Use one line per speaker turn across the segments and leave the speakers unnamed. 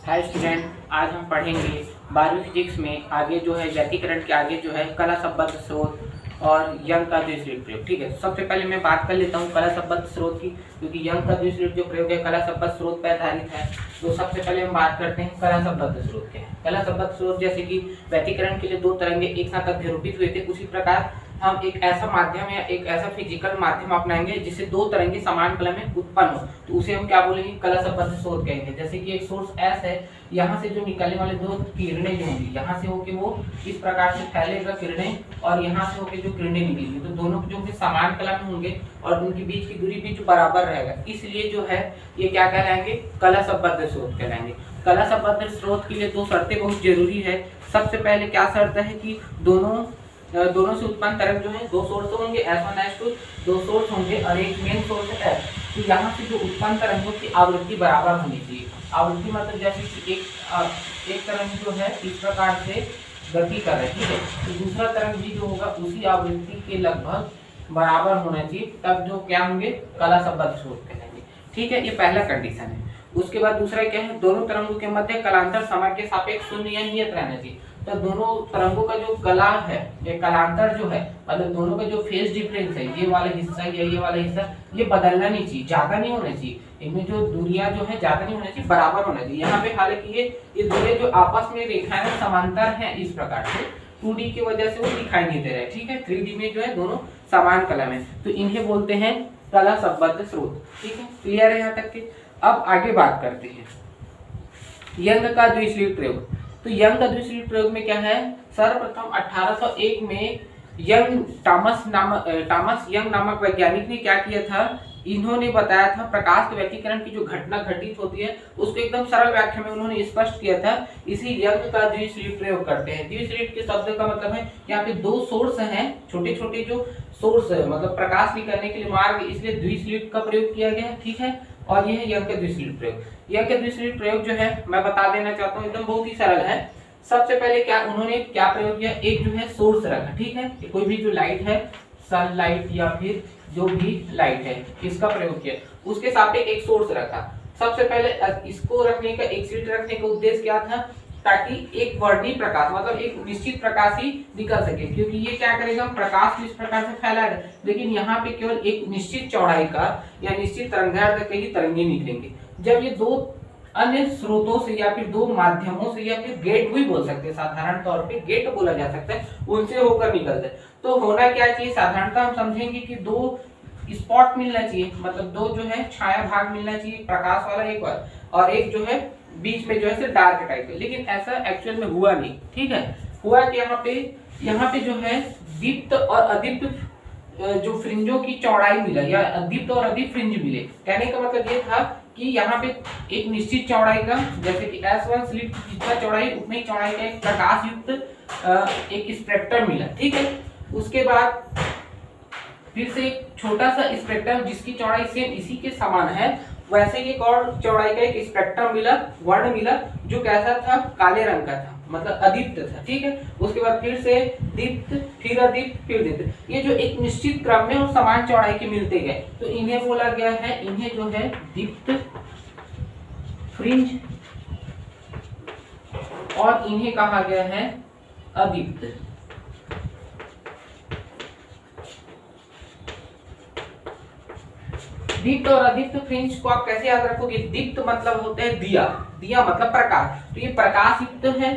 Hi student, आज हम पढ़ेंगे 12वीं फिजिक्स में आगे जो है व्यतिकरण के आगे जो है कला संबद्ध स्रोत और यंग का द्विस्लिट प्रयोग। ठीक है, सबसे पहले मैं बात कर लेता हूँ कला संबद्ध स्रोत की, क्योंकि यंग का द्विस्लिट जो प्रयोग है कला संबद्ध स्रोत पर आधारित है। तो सबसे पहले हम बात करते हैं कला संबद्ध स्रोत के। कला संबद्ध स्रोत जैसे कि व्यतिकरण के लिए दो तरंगे एक साथ अभ्यरूपित हुए थे, उसी प्रकार हम एक ऐसा माध्यम या एक ऐसा फिजिकल माध्यम अपनाएंगे जिससे दो तरंगे समान कला में उत्पन्न हो, तो उसे हम क्या बोलेंगे, कला संबद्ध स्रोत कहेंगे। जैसे कि एक सोर्स S है, यहाँ से जो निकलने वाले दो किरणें जो होंगी, यहाँ से होके वो इस प्रकार से फैलेगा किरणें, और यहाँ से होके जो किरणें निकलेंगी, तो दोनों जो भी समान कला में होंगे और उनके बीच की दूरी भी जो बराबर रहेगा, इसलिए जो है ये क्या कहलाएंगे, कला संबद्ध स्रोत कहलाएंगे। कला संबद्ध स्रोत के लिए दो शर्तें बहुत जरूरी है। सबसे पहले क्या शर्त है कि दोनों से उत्पन्न तरंग जो है, दो सोर्स होंगे S1 S2, दो सोर्स होंगे और एक मेन सोर्स है S। तो यहाँ से जो उत्पन्न तरंगों की आवृत्ति बराबर होनी चाहिए। आवृत्ति मतलब जैसे कि एक तरंग जो है इस प्रकार से गति कर रही है, ठीक है, तो दूसरा तरंग भी जो होगा उसी आवृत्ति के लगभग बराबर होना चाहिए, तब जो क्या होंगे, कला संबद्ध स्रोत कहलाएंगे। ठीक है, ये पहला कंडीशन है। उसके बाद दूसरा क्या है, दोनों तरंगों के मध्य कलांतर समय के सापेक्ष शून्य या नियत रहना चाहिए। तो दोनों तरंगों का जो कला है, ये कलांतर जो है, मतलब दोनों का जो फेज डिफरेंस है, ये वाला हिस्सा या ये वाला हिस्सा, ये बदलना नहीं चाहिए, ज्यादा नहीं होना चाहिए। इनमें जो दूरियां जो है ज्यादा नहीं होना चाहिए, बराबर होना चाहिए। यहाँ पे हालांकि ये दूरियां जो आपस में रेखाएं समांतर हैं, इस प्रकार से 2D की वजह से वो दिखाई नहीं दे रहा है। ठीक है, 3D में जो है दोनों समान कला में, तो इन्हें बोलते हैं कला संबद्ध स्रोत। ठीक है, क्लियर है यहाँ तक के। अब आगे बात करते हैं यंग का द्विस्लिट प्रयोग। तो यंग का द्विस्लिट प्रयोग में क्या है, सर्वप्रथम 1801 में टॉमस यंग नामक वैज्ञानिक ने क्या किया था, इन्होंने बताया था प्रकाश के व्यतिकरण की जो घटना घटित होती है उसको एकदम सरल व्याख्या में उन्होंने स्पष्ट किया था। इसी यंग का द्विस्लिट प्रयोग करते हैं। द्विस्लिट के शब्द का मतलब है यहाँ पे दो सोर्स हैं, छोटे छोटे जो सोर्स है, मतलब प्रकाश निकलने के लिए मार्ग, इसलिए द्विस्लिट का प्रयोग किया गया है। ठीक है, और यह है यंग के द्विस्लिट प्रयोग। यंग के द्विस्लिट प्रयोग जो है मैं बता देना चाहता हूँ, एकदम बहुत ही सरल है। सबसे पहले उन्होंने क्या प्रयोग किया, एक जो है सोर्स रखा, ठीक है, कोई भी जो लाइट है, सनलाइट या फिर जो भी लाइट है, इसका प्रयोग किया। उसके सापेक्ष एक सोर्स रखा। सबसे पहले इसको रखने का, एक स्लिट रखने का उद्देश्य क्या था, ताकि एक वर्णी प्रकाश, मतलब एक निश्चित प्रकाश ही निकल सके, क्योंकि ये क्या करेगा, प्रकाश इस प्रकार से फैलाएगा, लेकिन यहाँ पे केवल एक निश्चित चौड़ाई का या निश्चित तरंगार्ध के ही तरंगे निकलेंगे। जब ये दो अन्य स्रोतों से या फिर दो माध्यमों से या फिर गेट भी बोल सकते हैं, साधारण तौर पे गेट बोला जा सकता है, उनसे होकर निकलता है, तो होना क्या चाहिए, साधारणतः हम समझेंगे कि दो स्पॉट मिलना चाहिए, मतलब दो जो है छाया भाग मिलना चाहिए, प्रकाश वाला एक बार, और एक जो है बीच में जो है डार्क टाइप है। लेकिन ऐसा एक्चुअल में हुआ नहीं। ठीक है, हुआ कि यहाँ पे जो है दीप्त और अदीप्त जो फ्रिंजों की चौड़ाई मिला, या दीप्त और अदीप्त फ्रिंज मिले। कहने का मतलब ये था कि यहाँ पे एक निश्चित चौड़ाई का, जैसे कि S1 स्लिट की जितना चौड़ाई उतनी ही चौड़ाई का एक प्रकाश युक्त एक स्पेक्ट्रम मिला। ठीक है, उसके बाद फिर से एक छोटा सा स्पेक्ट्रम जिसकी चौड़ाई सेम इसी के समान है, वैसे ही एक और चौड़ाई का एक स्पेक्ट्रम मिला, वर्ण मिला, जो कैसा था, काले रंग का था, मतलब अदीप्त था। ठीक है, उसके बाद फिर से दीप्त, फिर अदीप्त, फिर दीप्त, ये जो एक निश्चित क्रम में और समान चौड़ाई के मिलते गए, तो इन्हें बोला गया है, इन्हें जो है दीप्त फ्रिंज, और इन्हें कहा गया है अदीप्त। दीप्त और अदीप्त फ्रिंज को आप कैसे याद रखोगे, दीप्त मतलब होता है दिया, दिया मतलब प्रकाश, तो ये प्रकाश युक्त है,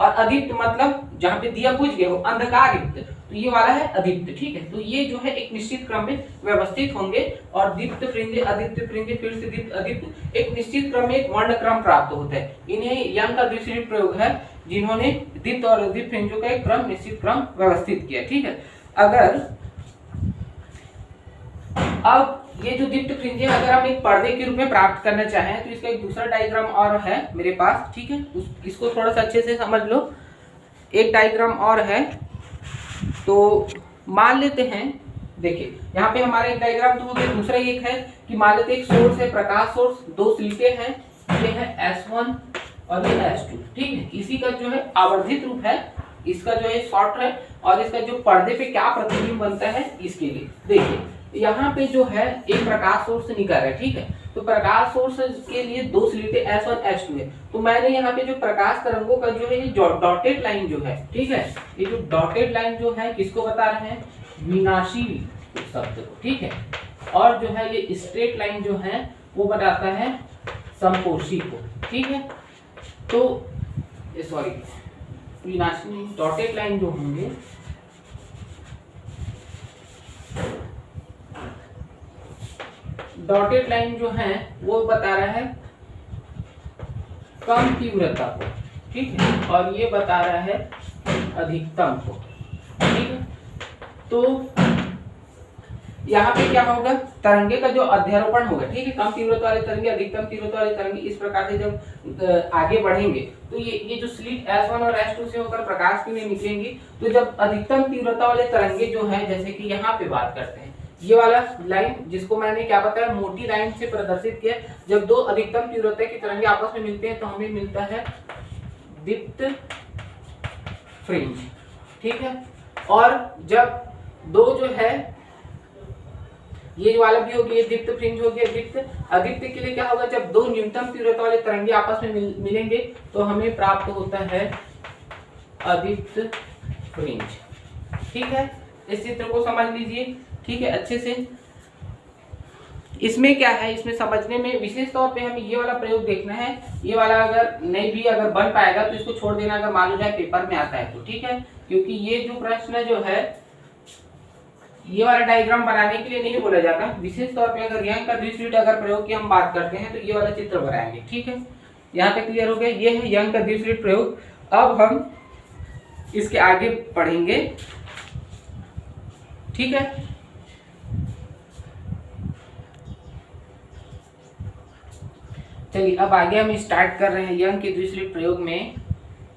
और अदीप्त मतलब जहाँ पे दिया बुझ गया वो अंधकार युक्त, तो ये वाला है अदीप्त। ठीक है, तो ये जो है एक निश्चित क्रम में व्यवस्थित होंगे, और दीप्त फ्रिंज, अदीप्त फ्रिंज, फिर से दीप्त अदीप्त, एक निश्चित क्रम में एक वर्ण क्रम प्राप्त होता है। इन्हें यंग का द्विस्लिट प्रयोग है, जिन्होंने दीप्त और अदीप्त फ्रिंजों का एक क्रम, निश्चित क्रम व्यवस्थित किया। ठीक है, अब ये जो दीप्त फ्रिंज है, अगर हम एक पर्दे के रूप में प्राप्त करना चाहें, तो इसका एक दूसरा डायग्राम और है मेरे पास। ठीक है, इसको थोड़ा सा अच्छे से समझ लो। एक डायग्राम और है, तो मान लेते हैं, देखिए यहाँ पे हमारा एक डायग्राम तो हो गया, दूसरा एक है कि मान लेते एक सोर्स है, प्रकाश सोर्स, दो स्लिटें हैं, ये है S1 और ये S2। ठीक है, इसी का जो है आवर्धित रूप है, इसका जो है शॉर्ट है, और इसका जो पर्दे पे क्या प्रतिबिंब बनता है, इसके लिए देखिए यहाँ पे जो है एक प्रकाश सोर्स निकल रहा है। ठीक है, तो प्रकाश सोर्स के लिए दो स्लिटें S1 S2 है। तो मैंने यहाँ पे जो प्रकाश तरंगों का जो है ये डॉटेड लाइन जो है, ठीक है, ये जो डॉटेड लाइन जो है किसको बता रहे हैं, विनाशी शब्द को, ठीक है, और जो है ये स्ट्रेट लाइन जो है वो बताता है समपोषी को, ठीक है। तो सॉरी, विनाशी डॉटेड लाइन जो होंगे डॉटेड लाइन जो है वो बता रहा है कम तीव्रता को, ठीक है, और ये बता रहा है अधिकतम को, ठीक है। तो यहाँ पे क्या होगा, तरंगे का जो अध्यारोपण होगा, ठीक है, कम तीव्रता वाले तरंगे, अधिकतम तीव्रता वाले तरंगे, इस प्रकार से जब आगे बढ़ेंगे तो ये जो स्लिट S1 और S2 से होकर प्रकाश की लिए निकलेंगी, तो जब अधिकतम तीव्रता वाले तरंगे जो है, जैसे कि यहाँ पे बात करते हैं, ये वाला लाइन जिसको मैंने क्या बताया, मोटी लाइन से प्रदर्शित किया, जब दो अधिकतम तीव्रता के तरंगे आपस में मिलते हैं तो हमें मिलता है दीप्त फ्रिंज, ठीक है। और जब दो जो है ये वाला भी हो गया, दीप्त फ्रिंज हो गया, दीप्त अदीप्त के लिए क्या होगा, जब दो न्यूनतम तीव्रता वाले तरंगे आपस में मिलेंगे तो हमें प्राप्त होता है अदीप्त फ्रिंज, ठीक है। इस चित्र को समझ लीजिए, ठीक है, अच्छे से। इसमें क्या है, इसमें समझने में विशेष तौर पे हमें ये वाला प्रयोग देखना है। ये वाला अगर नहीं भी अगर बन पाएगा तो इसको छोड़ देना, अगर मान लो जाए पेपर में आता है तो, ठीक है, क्योंकि ये जो प्रश्न जो है ये वाला डायग्राम बनाने के लिए नहीं बोला जाता। विशेष तौर पे अगर यंग का द्विस्लिट अगर प्रयोग की हम बात करते हैं तो ये वाला चित्र बनाएंगे, ठीक है। यहाँ पे क्लियर हो गया, ये है यंग का द्विस्लिट प्रयोग। अब हम इसके आगे पढ़ेंगे, ठीक है। चलिए अब आगे हम स्टार्ट कर रहे हैं यंग के द्विस्लिट प्रयोग में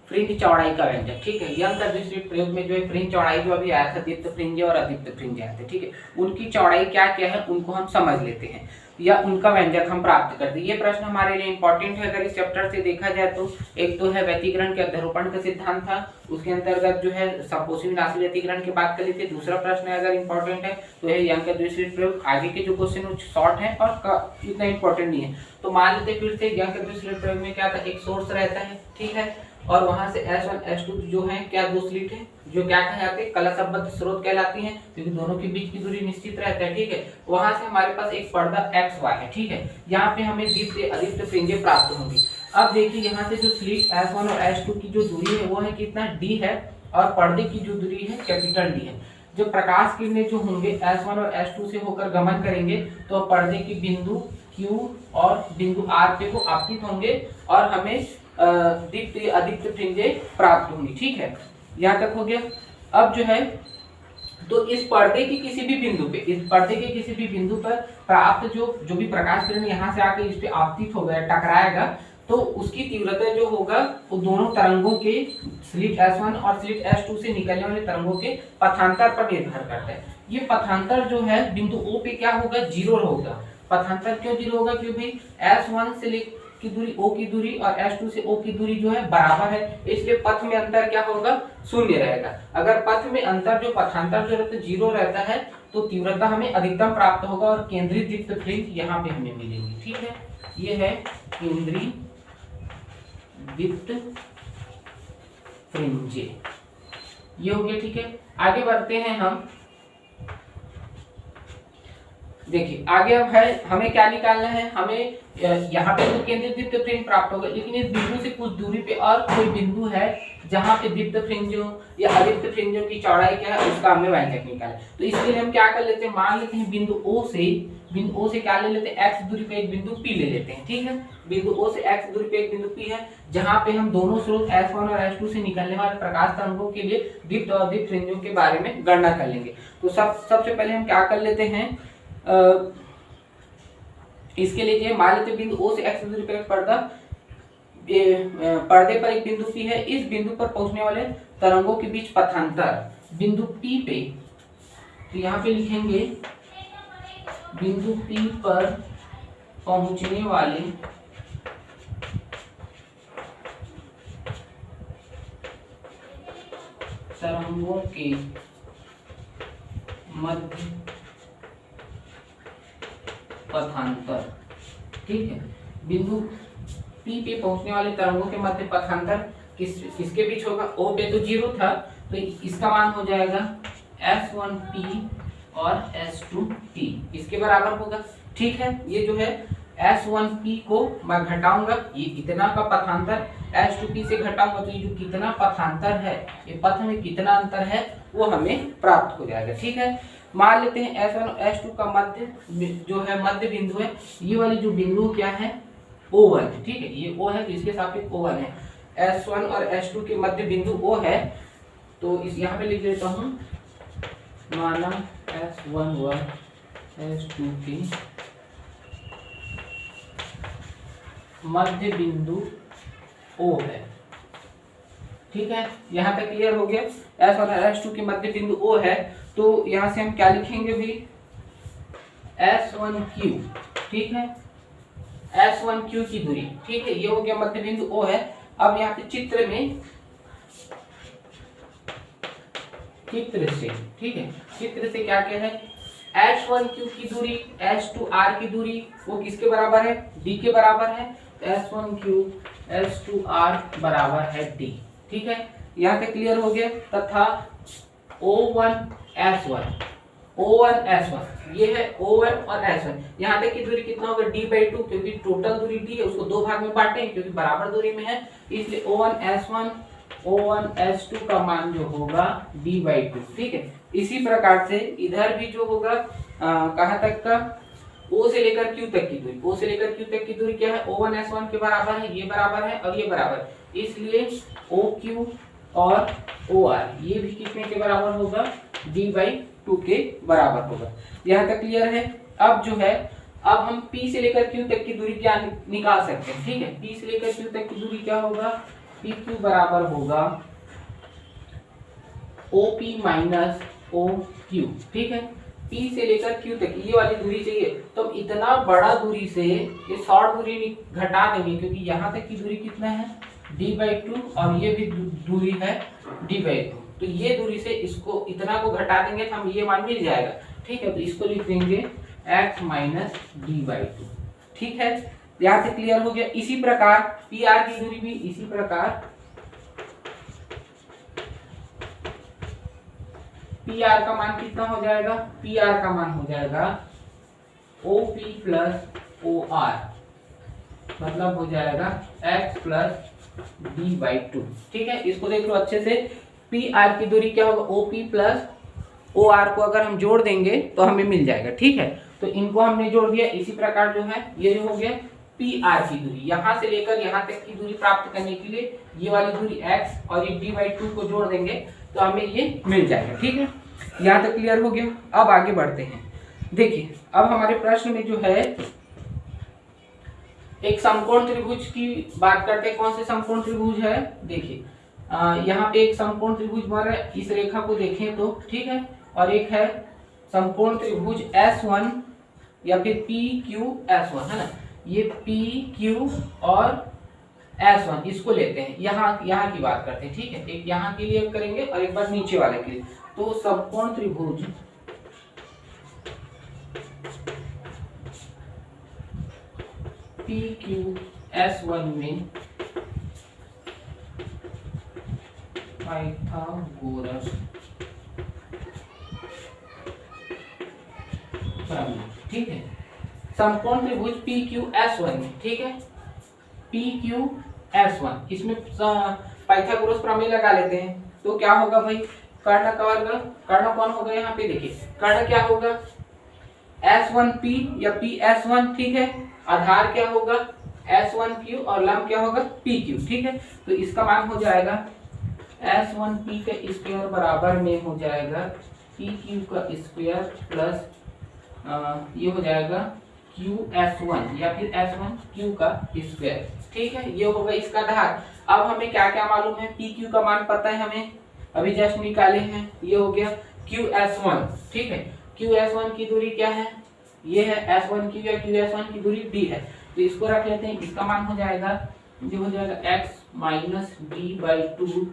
फ्रिंज चौड़ाई का व्यंजक, ठीक है। यंग का द्विस्लिट प्रयोग में जो है फ्रिंज चौड़ाई जो अभी आया था, दीप्त फ्रिंज और अदीप्त फ्रिंज आए थे, ठीक है, उनकी चौड़ाई क्या क्या है उनको हम समझ लेते हैं या उनका व्यंजक हम प्राप्त करते हैं। ये प्रश्न हमारे लिए इंपॉर्टेंट है अगर इस चैप्टर से देखा जाए तो। एक तो है व्यतिकरण के अध्यारोपण का सिद्धांत था, उसके अंतर्गत जो है समपोषी विनाशी व्यतिकरण की बात कर ली थी। दूसरा प्रश्न है अगर इंपॉर्टेंट है तो है यंग का द्विस्लिट प्रयोग। आगे के जो क्वेश्चन शॉर्ट है और इतना इंपॉर्टेंट नहीं है। तो मान लेते फिर से यंग का द्विस्लिट प्रयोग में क्या था, एक सोर्स रहता है, ठीक है, और वहां से S1 S2 जो है क्या दो स्लिट है जो क्या कहलाते हैं, कलशबद्ध स्रोत कहलाती हैं, क्योंकि दोनों के बीच की दूरी निश्चित रहता है, ठीक है। वहां से हमारे पास एक पर्दा XY है, ठीक है। यहाँ पे हमें दीप्त अदीप्त फ्रिंजें प्राप्त होंगी। अब देखिए यहाँ से जो स्लिट S1 और S2 की जो दूरी है वो है कितना, D है, और पर्दे की जो दूरी है कैपिटल D है। जो प्रकाश किरणें जो होंगे S1 और S2 से होकर गमन करेंगे तो पर्दे की बिंदु Q और बिंदु R पे को आपतित होंगे और हमें दीप्त अदीप्त फ्रिंजें प्राप्त होंगी, ठीक है। यहाँ तक हो गया। अब जो है तो इस पर्दे की किसी भी बिंदु पे, इस पर्दे के किसी भी बिंदु पर प्राप्त जो भी प्रकाश किरण यहाँ से आके इस पे आपतित हो गया, टकराएगा, तो उसकी तीव्रता जो होगा वो दोनों तरंगों के स्लिट S1 और स्लिट S2 से निकलने वाले तरंगों के पथांतर पर निर्भर करता है। ये पथांतर जो है बिंदु O पे क्या होगा, 0 होगा। पथांतर क्यों 0 होगा, क्योंकि S1 से की दूरी O की दूरी और S2 से O की दूरी जो है बराबर है, इसलिए पथ में अंतर क्या होगा, शून्य रहेगा। अगर पथ में अंतर जो पथांतर जो रहता है 0 रहता है तो तीव्रता हमें अधिकतम प्राप्त होगा और केंद्रीय दीप्त फ्रिंज यहाँ पे हमें मिलेंगी, ठीक है। ये है केंद्रीय दीप्त फ्रिंजे, ये हो गया, ठीक है। आगे बढ़ते हैं हम। देखिए आगे अब है हमें क्या निकालना है, हमें यहाँ पे तो केंद्रीय दीप्त फ्रिंज प्राप्त होगा, लेकिन इस बिंदु से कुछ दूरी पे और कोई बिंदु है जहाँ पे दीप्त फ्रिंजों या अदीप्त फ्रिंजों की चौड़ाई क्या है उसका हमें व्यंजक निकालना है। तो इसके लिए हम क्या कर लेते हैं, मान लेते हैं बिंदु O से क्या ले लेते हैं, x दूरी पे एक बिंदु P ले लेते हैं, ठीक है। बिंदु O से x दूरी पे एक बिंदु P है जहाँ पे हम दोनों स्रोत S1 और S2 से निकलने वाले प्रकाश तरंगों के लिए दीप्त और अदीप्त फ्रिंजों के बारे में गणना कर लेंगे। तो सबसे पहले हम क्या कर लेते हैं, इसके लिए मान लेते बिंदु O से x दूरी पर एक पर्दे पर एक बिंदु P है। इस बिंदु पर पहुंचने वाले तरंगों के बीच पथांतर बिंदु P पे, तो यहाँ पे लिखेंगे बिंदु P पर पहुंचने वाले तरंगों के मध्य पथांतर, ठीक है। बिंदु P पे पहुंचने वाले तरंगों के मध्य पथांतर किसके बीच होगा? O पे तो 0 था, तो इसका मान हो जाएगा S1P और S2P इसके बराबर होगा। ठीक है, ये जो है S1P को मैं घटाऊंगा, ये इतना का पथांतर S2P से घटाऊंगा, तो ये जो कितना पथांतर है, ये पथ में कितना अंतर है वो हमें प्राप्त हो जाएगा। ठीक है, मान लेते हैं S1 और S2 का मध्य जो है मध्य बिंदु है, ये वाली जो बिंदु क्या है? O1 है। ठीक है, ये O है तो इसके सापेक्ष O1 है। S1 और S2 के मध्य बिंदु O है, तो इस यहाँ पे लिख देता हूँ, माना S1 व S2 के मध्य बिंदु O है। ठीक है, यहाँ तक क्लियर हो गया। S1 और S2 के मध्य बिंदु O है, तो यहाँ से हम क्या लिखेंगे भी? S1Q। ठीक है, S1Q की दूरी। ठीक है, ये हो गया मध्य बिंदु O है। अब यहाँ पे चित्र से, ठीक है, चित्र से क्या क्या है? S1Q की दूरी, S2R की दूरी वो किसके बराबर है? D के बराबर है। S1Q S2R बराबर है D। ठीक है, यहाँ तक क्लियर हो गया। तथा O1S1 ये है O1 और S1, यहाँ तक की दूरी कितना होगा? D/2, क्योंकि टोटल दूरी D है, उसको दो भाग में बांटे क्योंकि बराबर दूरी में है, इसलिए O1S1 O1S2 का मान जो होगा D/2। ठीक है, इसी प्रकार से इधर भी जो होगा कहाँ तक का? O से लेकर Q तक की दूरी, O से लेकर Q तक की दूरी क्या है? O1S1 के बराबर है, ये बराबर है और ये बराबर, इसलिए OQ और OR ये भी कितने के बराबर होगा? D/2 के बराबर होगा। यहाँ तक क्लियर है। अब जो है, अब हम P से लेकर Q तक की दूरी क्या निकाल सकते हैं? ठीक है, P से लेकर Q तक की दूरी क्या होगा? PQ बराबर होगा OP माइनस OQ। ठीक है, P से लेकर Q तक ये वाली दूरी चाहिए, तो इतना बड़ा दूरी से ये शॉर्ट दूरी घटा देंगे, क्योंकि यहाँ तक की दूरी कितना है? D/2 और ये भी दूरी है D/2, तो ये दूरी से इसको इतना को घटा देंगे तो हम ये मान मिल जाएगा। ठीक है, तो इसको लिख देंगे x माइनस D/2। ठीक है, यहाँ से क्लियर हो गया। इसी प्रकार PR की दूरी भी इसी प्रकार PR का मान कितना हो जाएगा? PR का मान हो जाएगा OP प्लस OR, मतलब हो जाएगा x प्लस D/2। ठीक है, इसको देख लो अच्छे से। PR की दूरी क्या होगा? OP प्लस OR को अगर हम जोड़ देंगे तो हमें मिल जाएगा। ठीक है, तो इनको हमने जोड़ दिया। इसी प्रकार जो है ये जो हो गया PR की दूरी, यहाँ से लेकर यहाँ तक की दूरी प्राप्त करने के लिए ये वाली दूरी x और ये D/2 को जोड़ देंगे तो हमें ये मिल जाएगा। ठीक है, यहाँ तक क्लियर हो गया। अब आगे बढ़ते हैं। देखिए, अब हमारे प्रश्न में जो है एक समकोण त्रिभुज की बात करते हैं। कौन से समकोण त्रिभुज है? देखिए, यहाँ पे एक समकोण त्रिभुज बन रहा है, इस रेखा को देखें तो, ठीक है, और एक है समकोण त्रिभुज S1 या फिर PQS1 है ना, ये PQ और S1 इसको लेते हैं, यहाँ की बात करते हैं। ठीक है, एक यहाँ के लिए करेंगे और एक बार नीचे वाले के लिए। तो समकोण त्रिभुज PQS1 में पाइथागोरस प्रमेय। ठीक है, समकोण त्रिभुज PQS1 में, ठीक है, PQS1 इसमें पाइथागोरस प्रमेय लगा लेते हैं। तो क्या होगा भाई? कर्ण का वर्ग, कर्ण कौन होगा? यहाँ पे देखिए, कर्ण क्या होगा? S1P या PS1। ठीक है, आधार क्या होगा? S1Q और लंब क्या होगा? PQ। ठीक है, तो इसका मान हो जाएगा S1P का स्क्वायर बराबर में हो जाएगा PQ का स्क्वायर प्लस ये हो जाएगा QS1 या फिर S1Q का स्क्वायर। ठीक है, ये होगा इसका आधार। अब हमें क्या क्या मालूम है? PQ का मान पता है हमें, अभी जस्ट निकाले हैं। ये हो गया QS1। ठीक है, QS1 की दूरी क्या है? ये है S1Q या QS1 की दूरी D है, तो इसको रख लेते हैं। इसका मान हो जाएगा, ये हो जाएगा x माइनस D/2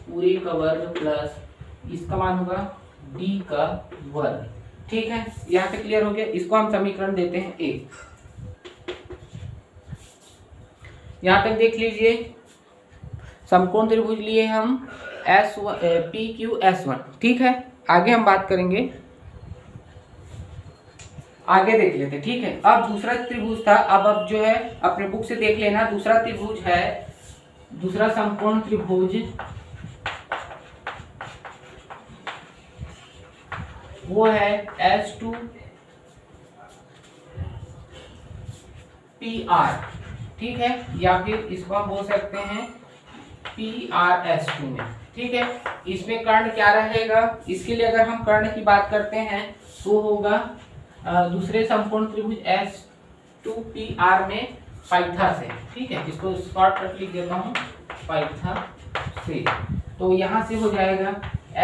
पूरे का वर्ग प्लस इसका मान होगा D का वर्ग। ठीक है, यहाँ पे क्लियर हो गया। इसको हम समीकरण देते हैं A। यहाँ तक देख लीजिए, समकोण त्रिभुज लिए हम PQS1, ठीक है। आगे हम बात करेंगे, आगे देख लेते, ठीक है। अब दूसरा त्रिभुज था, अब जो है अपने बुक से देख लेना। दूसरा त्रिभुज है, दूसरा समकोण त्रिभुज वो है S2PR, ठीक है, या फिर इसको हम बोल सकते हैं PRS2 में, ठीक है। इसमें कर्ण क्या रहेगा, इसके लिए अगर हम कर्ण की बात करते हैं तो होगा दूसरे समकोण त्रिभुज S2PR में पाइथा से, ठीक है। इसको शॉर्टकट लिख देता हूँ, पाइथा से। तो यहाँ से हो जाएगा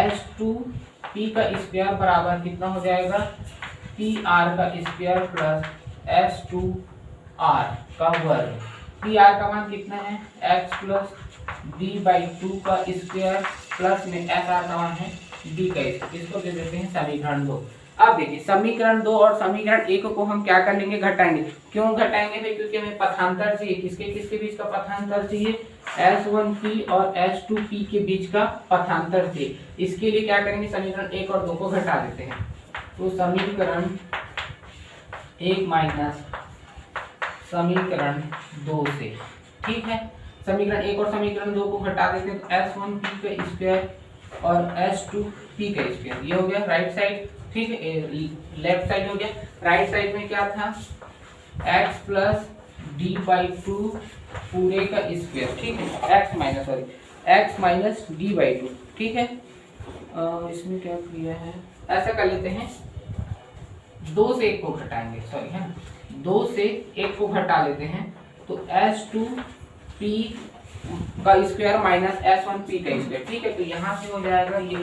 S2P का स्क्वायर बराबर कितना हो जाएगा, PR का स्क्वायर प्लस S2R का वर्ग। PR का मान कितना है, x प्लस d/2 का स्क्वायर प्लस में SR का मान है d का स्क्वायर। इसको दे देते हैं समीकरण 2। अब देखिए समीकरण 2 और समीकरण 1 को हम क्या कर लेंगे, घटाएंगे। क्यों घटाएंगे भाई, क्योंकि हमें पथांतर चाहिए। किसके किसके बीच का पथांतर चाहिए, S1P और S2P के बीच का पथांतर चाहिए। इसके लिए क्या करेंगे, समीकरण 1 और 2 को घटा देते हैं। तो समीकरण 1 माइनस समीकरण 2 से, ठीक है। समीकरण 1 और समीकरण 2 को घटा देते हैं तो S1P का स्क्वायर और S2P का स्क्वायर, ये हो गया राइट साइड, ठीक है। लेफ्ट साइड हो गया। राइट साइड में क्या था, x प्लस d/2 पूरे का स्क्वायर, ठीक है। x माइनस d/2, ठीक है। इसमें क्या किया है, ऐसा कर लेते हैं, 2 से 1 को घटाएंगे, सॉरी है, 2 से 1 को घटा लेते हैं तो S2P का स्क्वायर माइनस S1P का स्क्वायर, ठीक है। तो यहाँ से हो जाएगा ये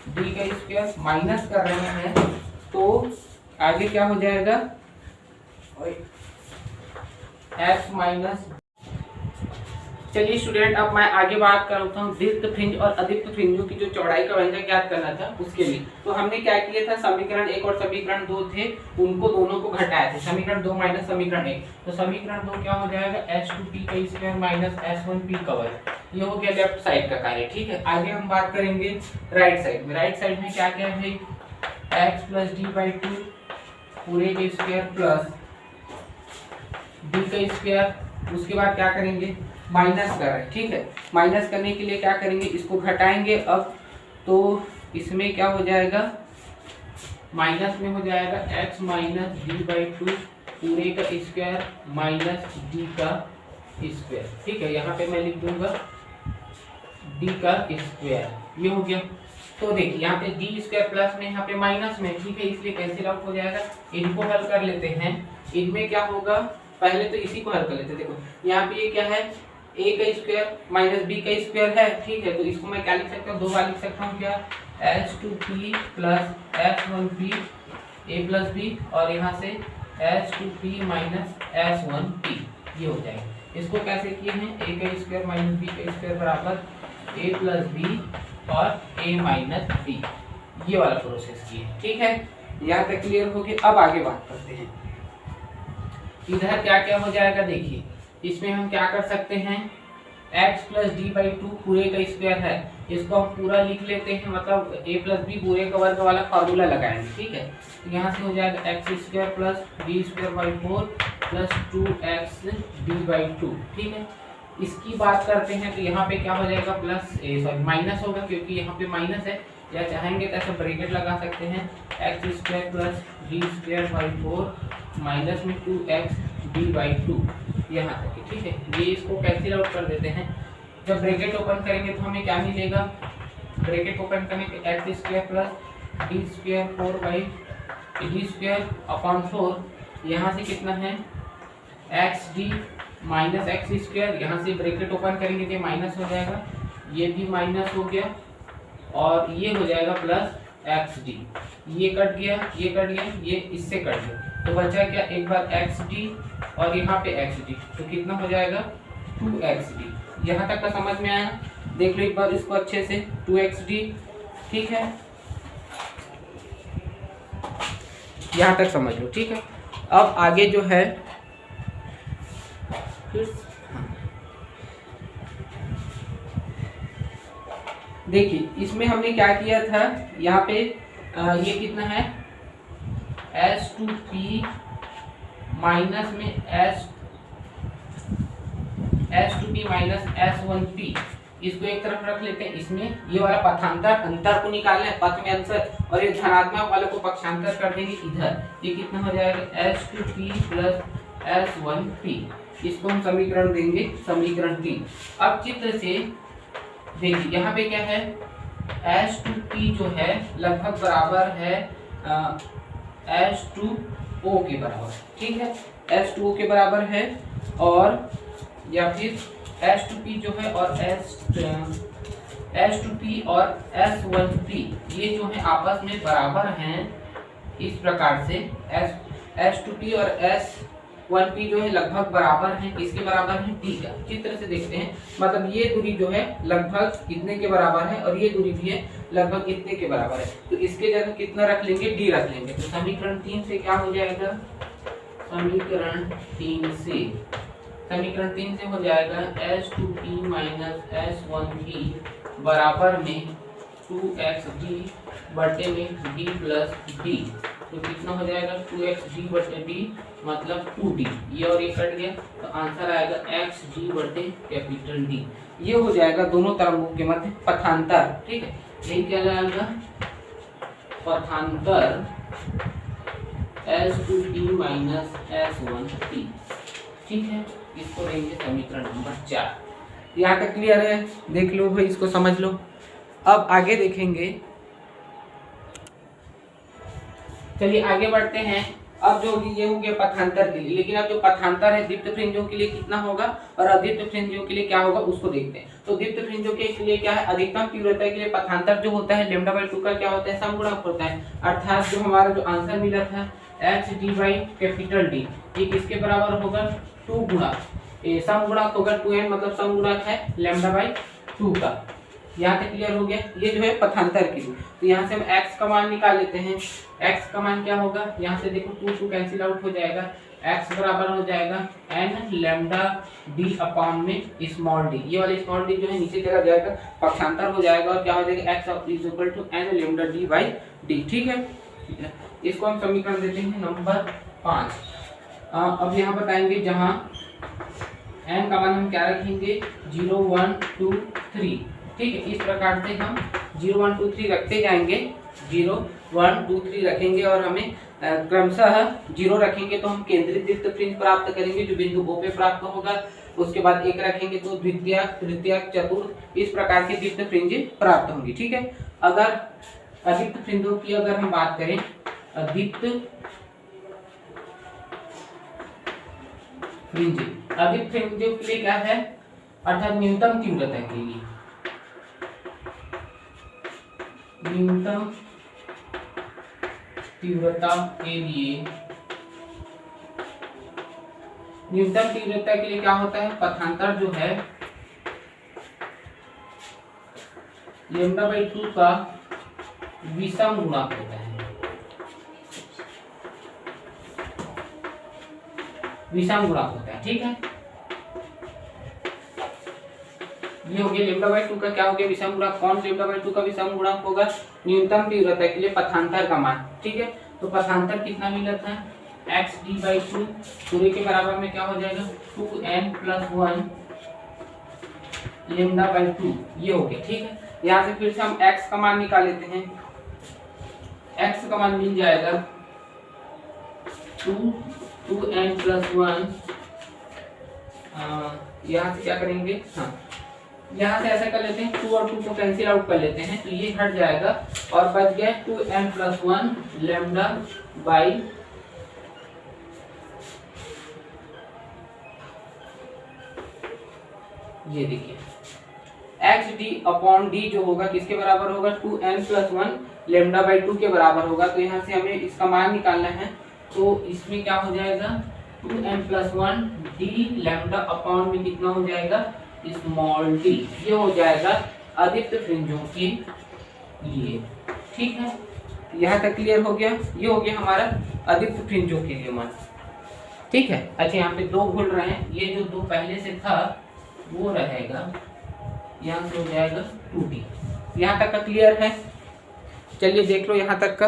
d का स्क्वायर, माइनस कर रहे हैं तो आगे क्या हो जाएगा, x माइनस। चलिए स्टूडेंट, अब मैं आगे बात करता हूँ दीप्त फ्रिंज और अदीप्त फ्रिंजों की जो चौड़ाई का व्यंजक ज्ञात करना था उसके लिए। तो हमने क्या किया था, समीकरण 1 और समीकरण 2 थे, उनको दोनों को घटाए थे। समीकरण 2 माइनस समीकरण 1, तो समीकरण 2 क्या हो जाएगा, S2P का स्क्वायर माइनस S1P का वर्ग। ये हो गया लेफ्ट साइड का कार्य, ठीक है। आगे हम बात करेंगे राइट साइड में। राइट साइड में क्या क्या है भाई, x प्लस d/2 पूरे के स्क्वायर प्लस d का स्क्वायर। उसके बाद क्या करेंगे, माइनस कर रहे हैं, ठीक है। माइनस करने के लिए क्या करेंगे, इसको घटाएंगे अब, तो इसमें क्या हो जाएगा, माइनस में हो जाएगा x माइनस d/2 पूरे का स्क्वायर माइनस d का स्क्वायर, ठीक है। यहाँ पे मैं लिख दूंगा d का स्क्वायर, ये हो गया। तो देखिए यहाँ पे d स्क्वायर प्लस में, यहाँ पे माइनस में, ठीक है, इसलिए कैंसिल आउट हो जाएगा। इनको हल कर लेते हैं, इनमें क्या होगा, पहले तो इसी को हल कर लेते हैं। देखो यहाँ पे ये क्या है, a का स्क्वायर माइनस b का स्क्वायर है, ठीक है। तो इसको मैं क्या लिख सकता हूँ, 2 बार लिख सकता हूँ, क्या, S2P plus S1P a plus b, और यहाँ से S2P माइनस S1P, ये हो जाएगा। इसको कैसे किए हैं, a का स्क्वायर माइनस b का स्क्वायर बराबर a प्लस b और a माइनस b, ये वाला प्रोसेस किए, ठीक है। यहाँ तक क्लियर हो गया। अब आगे बात करते हैं, इधर क्या क्या हो जाएगा, देखिए इसमें हम क्या कर सकते हैं, x प्लस d/2 पूरे का स्क्वायर है, इसको हम पूरा लिख लेते हैं, मतलब a प्लस b पूरे का वर्ग वाला फॉर्मूला लगाएंगे, ठीक है। तो यहाँ से हो जाएगा x square plus d²/4 plus 2x d/2, ठीक है। इसकी बात करते हैं तो यहाँ पे क्या हो जाएगा, प्लस सॉरी माइनस होगा, क्योंकि यहाँ पे माइनस है, या चाहेंगे तो ऐसा ब्रैकेट लगा सकते हैं, x square plus d²/4 minus में 2x d/2, यहाँ तक, ठीक है। ये इसको कैंसिल आउट कर देते हैं। जब ब्रैकेट ओपन करेंगे तो हमें क्या मिलेगा, ब्रैकेट ओपन करने पे x स्क्वायर प्लस d²/4, यहाँ से कितना है, xd माइनस x स्क्वायर, यहाँ से ब्रैकेट ओपन करेंगे तो माइनस हो जाएगा, ये भी माइनस हो गया, और ये हो जाएगा प्लस xd, ये कट गया, ये कट गया, ये इससे कट गया, तो बचा क्या, एक बार xd और यहाँ पे xd, तो कितना हो जाएगा 2xd। यहाँ तक का समझ में आया, देख लो एक बार इसको अच्छे से, 2xd, ठीक है, यहाँ तक समझ लो, ठीक है। अब आगे जो है देखिए इसमें हमने क्या किया था, यहाँ पे ये कितना है S2P माइनस में S2P माइनस S1P, इसको एक तरफ रख लेते हैं। इसमें ये वाला पथांतर अंतर को निकालना है, पथ में अंतर, और ये धनात्मक वाले को पक्षांतर कर देंगे इधर। ये कितना हो जाएगा S2P प्लस S1P, इसको हम समीकरण देंगे समीकरण 3। अब चित्र से देखिए यहाँ पे क्या है, S2P जो है लगभग बराबर है H2O के बराबर, ठीक है, H2O के बराबर है, और या फिर H2P जो है और H2P और S1P ये जो है आपस में बराबर हैं। इस प्रकार से H2P और S1P जो है लगभग बराबर हैं, किसके बराबर हैं, T का। चित्र से देखते हैं, मतलब ये दूरी जो है लगभग इतने के बराबर है और ये दूरी भी है लगभग इतने के बराबर है, तो इसके जगह कितना रख लेंगे, D रख लेंगे। तो समीकरण 3 से क्या हो जाएगा, समीकरण 3 से हो जाएगा S2P माइनस S1P बराबर में 2xD बटे में D प्लस D, तो कितना हो जाएगा 2xD बटे D मतलब 2D, ये और ये कट गया, तो आंसर आएगा xD बटे कैपिटल D। ये हो जाएगा दोनों तरंगों के मध्य पथांतर, ठीक है, यही क्या जाएगा पथांतर S2P माइनस S1P, ठीक है, इसको देंगे समीकरण नंबर 4। यहाँ तक क्लियर है, देख लो भाई, इसको समझ लो। अब आगे देखेंगे, चलिए आगे बढ़ते हैं। अब जो ये हो गया पथांतर के लिए, लेकिन अब जो पथांतर है दीप्त फ्रिंजों के लिए कितना होगा और अदीप्त फ्रिंजों के लिए क्या होगा उसको देखते हैं। तो दीप्त फ्रिंजों के लिए क्या है, अधिकतम तीव्रता के लिए पथांतर जो होता है λ/2 का क्या होता है, समगुणक होता है, अर्थात जो हमारा जो आंसर मिला था HD बाई कैपिटल D, ये किसके बराबर होगा, 2 गुणा समगुणक होगा, 2n मतलब समगुणक है λ/2 का। यहाँ तक क्लियर हो गया। ये जो है पथांतर के लिए, तो यहाँ से हम x का मान निकाल लेते हैं। x का मान क्या होगा, यहाँ से देखो 2 कैंसिल आउट हो जाएगा, x बराबर हो जाएगा n लैम्डा d अपॉन में स्मॉल d, ये वाला स्मॉल d जो है नीचे चला जाएगा, पक्षांतर हो जाएगा और क्या हो जाएगा x is equal to n lambda d by d, ठीक है। इसको हम समीकरण देते हैं नंबर 5। अब यहाँ बताएंगे जहाँ n का मान हम क्या रखेंगे 0 1 2 3, ठीक है, इस प्रकार से हम 0 1 2 3 रखते जाएंगे, 0 1 2 3 रखेंगे और हमें क्रमशः 0 रखेंगे तो हम केंद्रित दीप्त फ्रिंज प्राप्त करेंगे जो बिंदु O पे प्राप्त होगा। उसके बाद 1 रखेंगे तो द्वितीय तृतीय चतुर्थ, इस प्रकार के दीप्त फ्रिंज प्राप्त होंगी, ठीक है। अगर अदीप्त फ्रिंजों की अगर हम बात करें, अदीप्त फ्रिंजों के लिए क्या है, अर्थात न्यूनतम तीव्रता के लिए, न्यूनतम तीव्रता के लिए, न्यूनतम तीव्रता के लिए क्या होता है, पथांतर जो है λ/2 का विषम गुणक होता है, विषम गुणक होता है, ठीक है। ये हो गया λ/2 का क्या हो गया विषम गुणक। कौन λ/2 का विषम गुणक होगा, न्यूनतम तीव्रता के लिए पथांतर का मान, ठीक है। तो पथांतर कितना मिला था xd/2, पूरे के बराबर में क्या हो जाएगा 2n + 1 λ/2, ये हो गया, ठीक है। यहाँ से फिर से हम x का मान निकाल लेते हैं, x का मान मिल जाएगा 2n + 1, यहाँ से क्या करेंगे, हाँ यहाँ से ऐसा कर लेते हैं, 2 और 2 को कैंसिल आउट कर लेते हैं, तो ये हट जाएगा और बच गया 2n + 1 लैम्डा बाई ये देखिए xd/d जो होगा किसके बराबर होगा 2n + 1 λ/2 के बराबर होगा। तो यहाँ से हमें इसका मान निकालना है, तो इसमें क्या हो जाएगा 2n + 1 d लैम्डा अपॉन में कितना हो जाएगा स्मॉल d, ये हो जाएगा अदीप्त फ्रिंजों के लिए, ठीक है। यहाँ तक क्लियर हो गया। ये हो गया हमारा अदीप्त फ्रिंजों के लिए मान, ठीक है। अच्छा यहाँ पे 2 भूल रहे हैं, ये जो 2 पहले से था वो रहेगा, यहाँ से हो जाएगा 2d, यहाँ तक का क्लियर है? चलिए देख लो यहाँ तक का।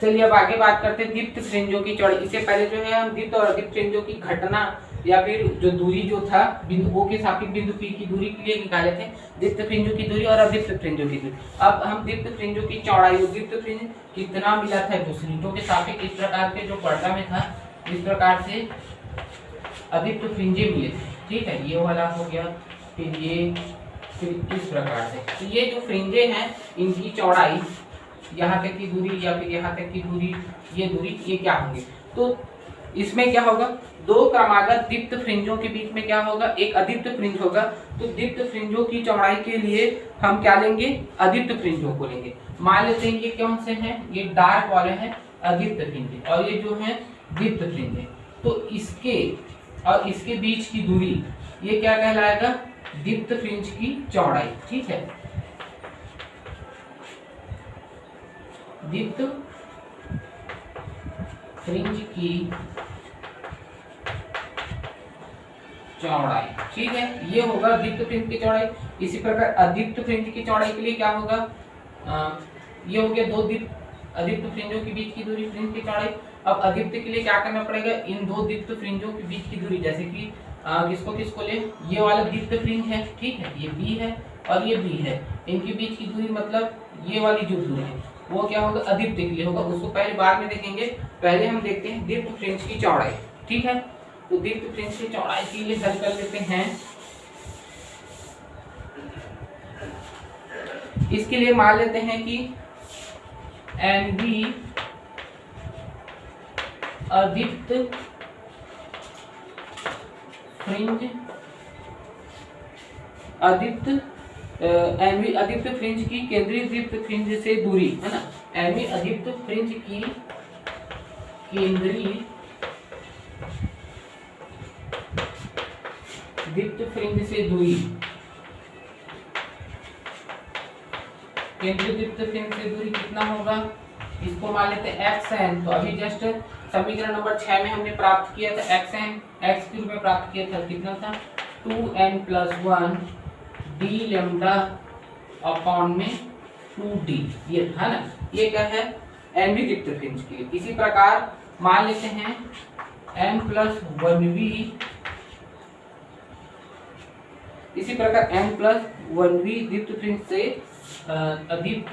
चलिए अब आगे बात करते हैं दीप्त फ्रिंजों की चौड़ाई। इससे पहले जो है हम दीप्त और अदीप्त फ्रिंजों की घटना या फिर जो दूरी जो था बिंदु O के सापेक्ष बिंदु P की दूरी के लिए निकाले थे दीप्त फ्रिंजों की दूरी और अदीप्त फ्रिंजों की दूरी। अब हम दीप्त फ्रिंजों की चौड़ाई, दीप्त फ्रिंज कितना मिला था जो फ्रिंजों के सापेक्ष इस प्रकार के जो पर्दा में था, इस प्रकार से अदीप्त फ्रिंजे मिले थे। ठीक है, ये वाला हो गया, फिर ये, फिर इस प्रकार से। तो ये जो फ्रिंजे हैं इनकी चौड़ाई, यहाँ तक की दूरी या फिर यहाँ तक की दूरी, ये दूरी, ये क्या होंगे? तो इसमें क्या होगा, दो क्रमागत दीप्त फ्रिंजों के बीच में क्या होगा, एक अदीप्त फ्रिंज होगा। तो दीप्त फ्रिंजों की चौड़ाई के लिए हम क्या लेंगे, अदीप्त फ्रिंजों को लेंगे। मान लेते हैं ये कौन से हैं, ये डार्क वाले हैं अदीप्त फ्रिंज और ये जो है दीप्त फ्रिंज है। तो इसके और इसके बीच की दूरी ये क्या कहलाएगा, दीप्त फ्रिंज की चौड़ाई। ठीक है, दीप्त फ्रिंज की चौड़ाई। ठीक है, ये होगा दीप्त फ्रिंज की चौड़ाई। इसी प्रकार अदीप्त फ्रिंज की चौड़ाई के लिए क्या होगा, ये हो गया दो अदीप्त फ्रिंजों के बीच की दूरी, फ्रिंज की चौड़ाई। अब अदीप्त के लिए क्या करना पड़ेगा, इन दो दीप्त फ्रिंजों के बीच की दूरी, जैसे कि किसको किसको ले, ये वाला दीप्त फ्रिंज है, ठीक है, ये बी है और ये बी है, इनके बीच की दूरी मतलब ये वाली जो दूरी है वो क्या होगा, अदीप्त के लिए होगा। उसको पहले बाद में देखेंगे, पहले हम देखते हैं दीप्त फ्रिंज की चौड़ाई। ठीक है, तो दीप्त फ्रिंज की चौड़ाई के लिए हल कर लेते हैं। इसके लिए मान लेते हैं कि एन बी अदीप्त फ्रिंज, अदीप्त एनवी अदीप्त फ्रिंज की केंद्रीय दीप्त फ्रिंज से दूरी है ना, एनवी अदीप्त फ्रिंज की केंद्रीय दीप्त फ्रिंज से दूरी, केंद्रीय दीप्त फ्रिंज से दूरी कितना होगा, इसको मान लेते हैं xn। तो अभी जस्ट समीकरण नंबर 6 में हमने प्राप्त किया था xn, x के रूप में प्राप्त किया था, कितना था 2n+1 d लैम्डा अपॉन में 2d, ये था ना, ये क्या है nv दीप्त फ्रिंज के लिए। इसी प्रकार मान लेते हैं n+1v, इसी प्रकार n+1v दीप्त फ्रिंज से अदीप्त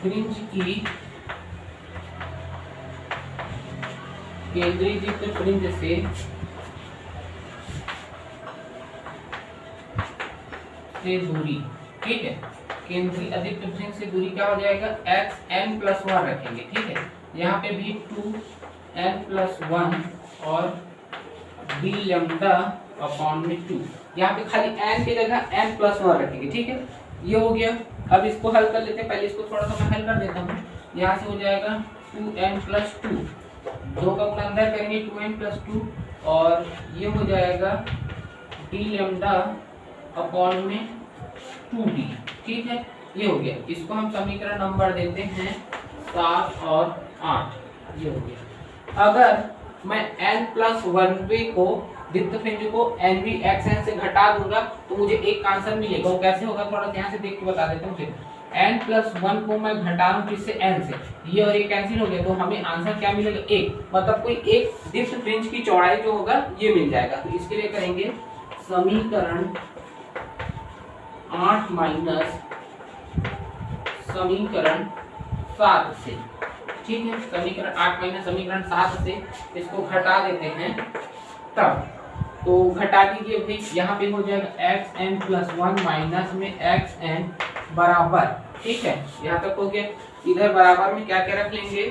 फ्रिंज की केंद्रीय दीप्त फ्रिंज से दूरी। ठीक है, केंद्रीय अदीप्त फ्रिंज से दूरी क्या हो जाएगा, xn+1 रखेंगे। ठीक है, यहाँ पे भी 2n+1 और d लैम्डा अपॉन में 2, यहाँ पे खाली n की जगह n+1 रखेंगे। ठीक है, ये हो गया। अब इसको हल कर लेते हैं, पहले इसको थोड़ा सा मैं हल कर देता हूँ। यहाँ से हो जाएगा 2n+2, दो का गुणा अंदर करेंगे 2n+2 और ये हो जाएगा d लैम्डा अपॉन में 2d। ठीक है, ये हो गया। इसको हम समीकरण नंबर देते हैं 7 और 8, ये हो गया। अगर मैं n+1v को दीप्त फ्रिंज को nvxn से घटा दूंगा तो मुझे एक आंसर मिलेगा। वो कैसे होगा, थोड़ा ध्यान से देख के बता देता हूँ। n+1 को मैं घटा रहा हूँ किससे, n से, ये और ये कैंसिल हो गया, तो हमें आंसर क्या मिलेगा, एक, मतलब कोई एक दीप्त फ्रिंज की चौड़ाई जो होगा ये मिल जाएगा। तो इसके लिए करेंगे समीकरण 8 माइनस समीकरण 7 से। ठीक है, समीकरण 8 माइनस समीकरण 7 से इसको घटा देते हैं, तब तो घटा दीजिए भाई, यहाँ पे हो जाएगा xn+1 माइनस में xn बराबर। ठीक है, यहाँ तक हो गया। इधर बराबर में क्या क्या रख लेंगे,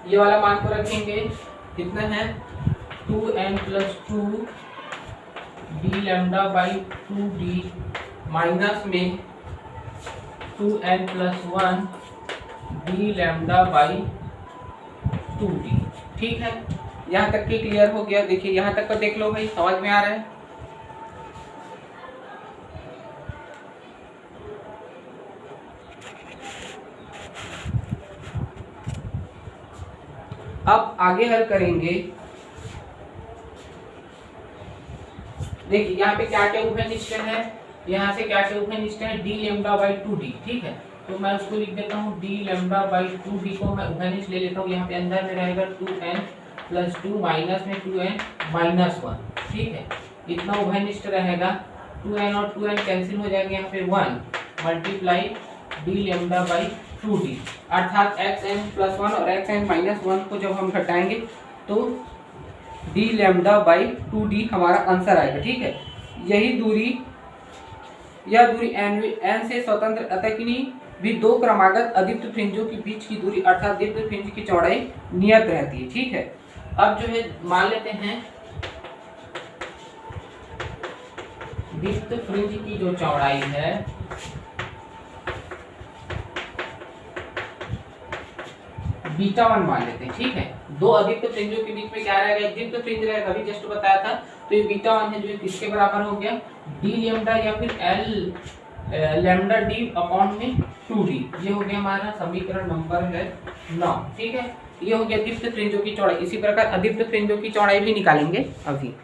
ये वाला मान को रखेंगे, कितना है 2n+2 d lambda by 2d minus में 2n+1 d lambda by 2d। ठीक है, यहाँ तक के क्लियर हो गया। देखिए यहाँ तक का देख लो भाई, समझ में आ रहा है। अब आगे हल करेंगे। देखिए यहाँ पे क्या क्या उभयनिष्ठ है, यहाँ से क्या क्या उभयनिष्ठ है, डी लैम्डा बाई 2d, ठीक है। तो मैं उसको लिख देता हूँ डी लैम्डा बाई 2d को मैं उभयनिष्ठ ले लेता हूँ। यहाँ पे अंदर में रहेगा 2n प्लस 2 माइनस में 2n माइनस 1, ठीक है। इतना उभयनिष्ठ रहेगा, 2n और 2n कैंसिल हो जाएंगे, यहाँ पे 1 multiply D lambda by 2d, अर्थात xn प्लस 1 और xn माइनस 1 को जब हम घटाएंगे तो डी लैम्डा बाई 2d हमारा आंसर आएगा, ठीक है। यही दूरी, यह दूरी n से स्वतंत्र अतः किन्हीं भी दो क्रमागत अदीप्त फ्रिंजों के बीच की दूरी अर्थात दीप्त फ्रिंज की चौड़ाई नियत रहती है, ठीक है। अब जो है मान लेते हैं दीप्त फ्रिंज की जो चौड़ाई है बीटा 1 मान लेते हैं, ठीक है। दो अदीप्त फ्रिंजों के बीच में क्या रहेगा, दीप्त फ्रिंज रहेगा, अभी जस्ट बताया था। तो ये बीटा 1 है जो किसके बराबर हो गया, डी लैम्डा या फिर एल लैम्डा डी अपॉन में 2d। ये हो गया हमारा समीकरण नंबर है 9, ठीक है। ये हो गया दीप्त फ्रिंजों की चौड़ाई। इसी प्रकार अदीप्त फ्रिंजों की चौड़ाई भी निकालेंगे अभी।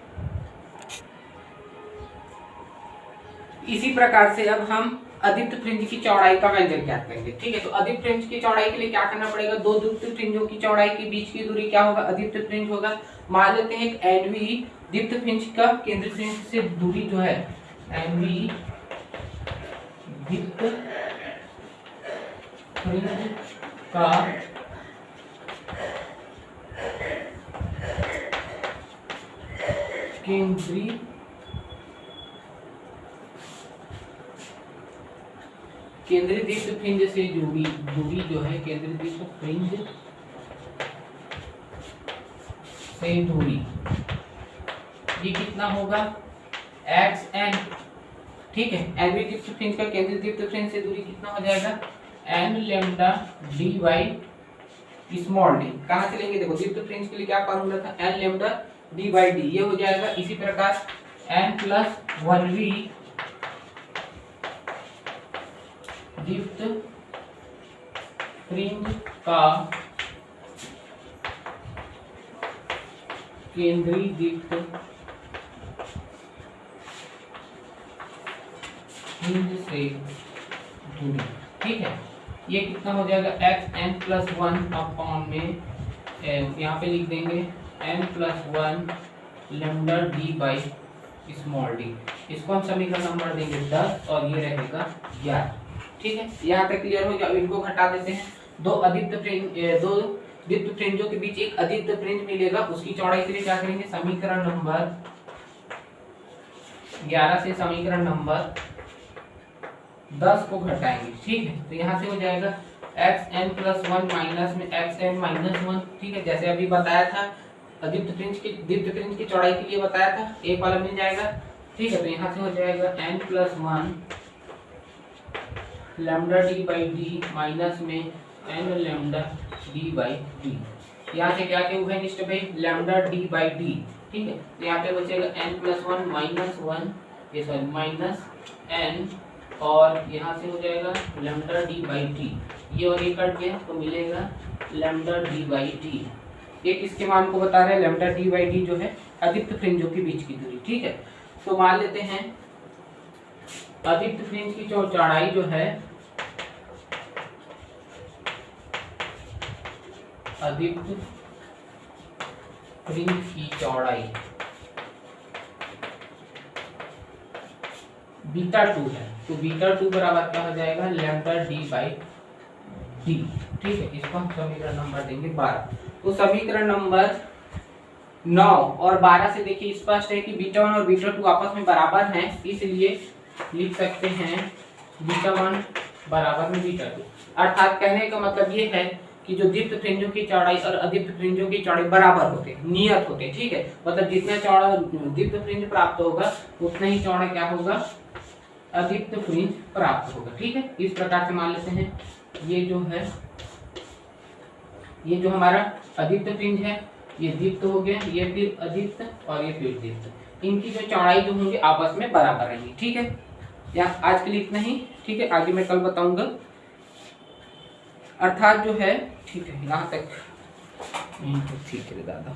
इसी प्रकार से अब हम अदीप्त फ्रिंज की चौड़ाई का व्यंजक ज्ञात करेंगे, ठीक है। तो अदीप्त फ्रिंज की चौड़ाई के लिए क्या करना पड़ेगा, दो दीप्त फ्रिंजों की चौड़ाई के बीच की दूरी क्या होगा, अदीप्त फ्रिंज होगा। मान लेते हैं एक एनवी दीप्त फ्रिंज का केंद्र फ्रिंज से दूरी जो है, एनवी दीप्त फ्रिंज का केंद्रीय दीप्त फ्रिंज से दूरी जो है, केंद्रीय दीप्त फ्रिंज से दूरी, ये कितना होगा xn, ठीक है। एनवी दीप्त फ्रिंज का केंद्रीय दीप्त फ्रिंज से दूरी कितना हो जाएगा, n lambda D by small D. कहाँ से लेंगे, देखो दीप्त फ्रिंज के लिए क्या फॉर्मूला था, n lambda D by D, ये हो जाएगा। इसी प्रकार n प्लस 1v दीप्त फ्रिंज का केंद्रीय दीप्त फ्रिंज से दूरी, ठीक है। ये कितना हो जाएगा xn प्लस 1 अपॉन में, यहाँ पे लिख देंगे n plus 1 lambda D by small D. इसको हम समीकरण नंबर देंगे 10 और ये रहेगा 11, ठीक है। यहाँ तक क्लियर हो गया। अब इनको घटा देते हैं। दो दीप्त फ्रिंजों के बीच एक अदीप्त फ्रिंज मिलेगा, उसकी चौड़ाई के लिए क्या करेंगे, समीकरण नंबर 11 से समीकरण नंबर 10 को घटाएंगे, ठीक है। तो यहाँ से हो जाएगा xn प्लस 1 माइनस में xn माइनस 1, ठीक है। जैसे अभी बताया था दीप्त फ्रिंज की चौड़ाई के लिए बताया था, एक वाला मिल जाएगा, ठीक है। तो यहाँ से हो जाएगा n plus 1 lambda D by D minus में n lambda D by D. यहाँ से क्या क्या उभयनिष्ठ भाई, लैम्डा डी बाई डी, ठीक है। तो यहाँ पे बचेगा n प्लस 1 माइनस 1, ये सॉरी माइनस n, और यहाँ से हो जाएगा लैम्डा डी बाई डी, ये और ये कट गया तो मिलेगा लैम्डा डी बाई डी। ये किसके मान को बता रहे हैं, लैम्डा डी बाई डी जो है अदीप्त फ्रिंजों के बीच की दूरी, ठीक है। तो मान लेते हैं अदीप्त फ्रिंज की चौड़ाई जो है, अदीप्त फ्रिंज की चौड़ाई बीटा 2 है। तो बीटा 2 बराबर क्या हो जाएगा, लैम्डा डी बाई डी, ठीक है। इसको हम समीकरण नंबर देंगे 12। तो समीकरण नंबर 9 और 12 से देखिए स्पष्ट है कि बीटा 1 और बीटा 2 आपस में बराबर हैं, इसलिए लिख सकते हैं बीटा 1 बराबर में बीटा 2। अर्थात कहने का मतलब ये है कि जो दीप्त फ्रिंजों की चौड़ाई और अदीप्त फ्रिंजों की चौड़ाई बराबर होते, नियत होते, ठीक है। मतलब जितना चौड़ा दीप्त फ्रिंज प्राप्त होगा उतना ही चौड़ा क्या होगा, अदीप्त फ्रिंज प्राप्त होगा, ठीक है। इस प्रकार से मान लेते हैं ये जो है, ये जो हमारा अदीप्त फ्रिंज है ये दीप्त हो गया, ये फिर अदीप्त और ये फिर दीप्त, इनकी जो चौड़ाई जो होंगी आपस में बराबर रहेंगी, ठीक है। या आज के लिए इतना ही, ठीक है। आगे मैं कल बताऊंगा। अर्थात जो है, ठीक है, यहाँ तक। तो ठीक है दादा।